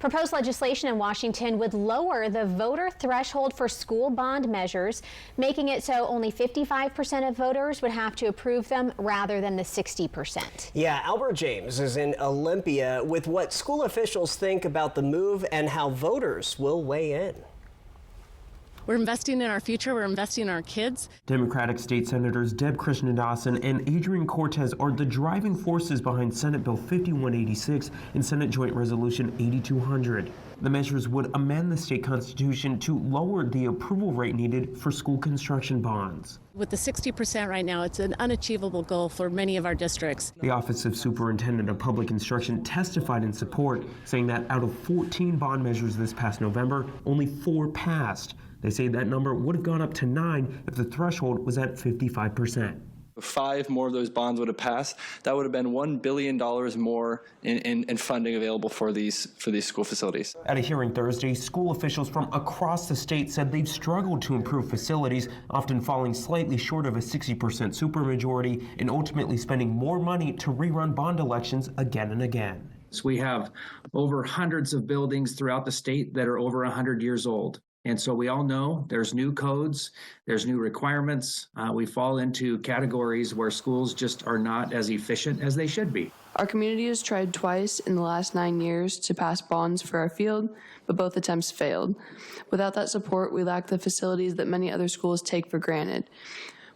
Proposed legislation in Washington would lower the voter threshold for school bond measures, making it so only 55% of voters would have to approve them rather than the 60%. Yeah, Albert James is in Olympia with what school officials think about the move and how voters will weigh in. We're investing in our future. We're investing in our kids. Democratic State Senators Deb Krishnadasan and Adrian Cortez are the driving forces behind Senate Bill 5186 and Senate Joint Resolution 8200. The measures would amend the state constitution to lower the approval rate needed for school construction bonds. With the 60% right now, it's an unachievable goal for many of our districts. The Office of Superintendent of Public Instruction testified in support, saying that out of 14 bond measures this past November, only 4 passed. They say that number would have gone up to 9 if the threshold was at 55%. If 5 more of those bonds would have passed, that would have been $1 billion more in funding available for these school facilities. At a hearing Thursday, school officials from across the state said they've struggled to improve facilities, often falling slightly short of a 60% supermajority and ultimately spending more money to rerun bond elections again and again. So we have over hundreds of buildings throughout the state that are over 100 years old. And so we all know there's new codes, there's new requirements. We fall into categories where schools just are not as efficient as they should be. Our community has tried twice in the last 9 years to pass bonds for our field, but both attempts failed. Without that support, we lack the facilities that many other schools take for granted.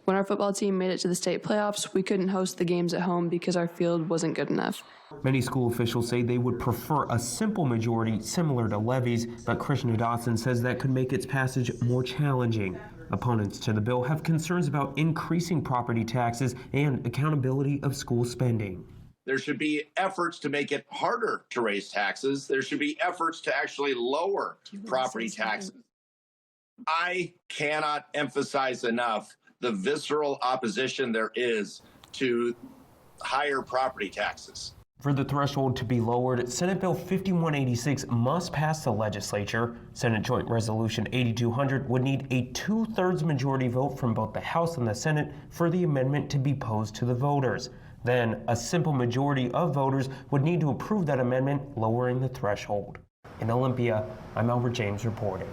When our football team made it to the state playoffs, we couldn't host the games at home because our field wasn't good enough. Many school officials say they would prefer a simple majority similar to levies, but Krishnadasan says that could make its passage more challenging. Opponents to the bill have concerns about increasing property taxes and accountability of school spending. There should be efforts to make it harder to raise taxes. There should be efforts to actually lower property taxes. I cannot emphasize enough the visceral opposition there is to higher property taxes. For the threshold to be lowered, Senate Bill 5186 must pass the legislature. Senate Joint Resolution 8200 would need a 2/3 majority vote from both the House and the Senate for the amendment to be posed to the voters. Then, a simple majority of voters would need to approve that amendment, lowering the threshold. In Olympia, I'm Albert James reporting.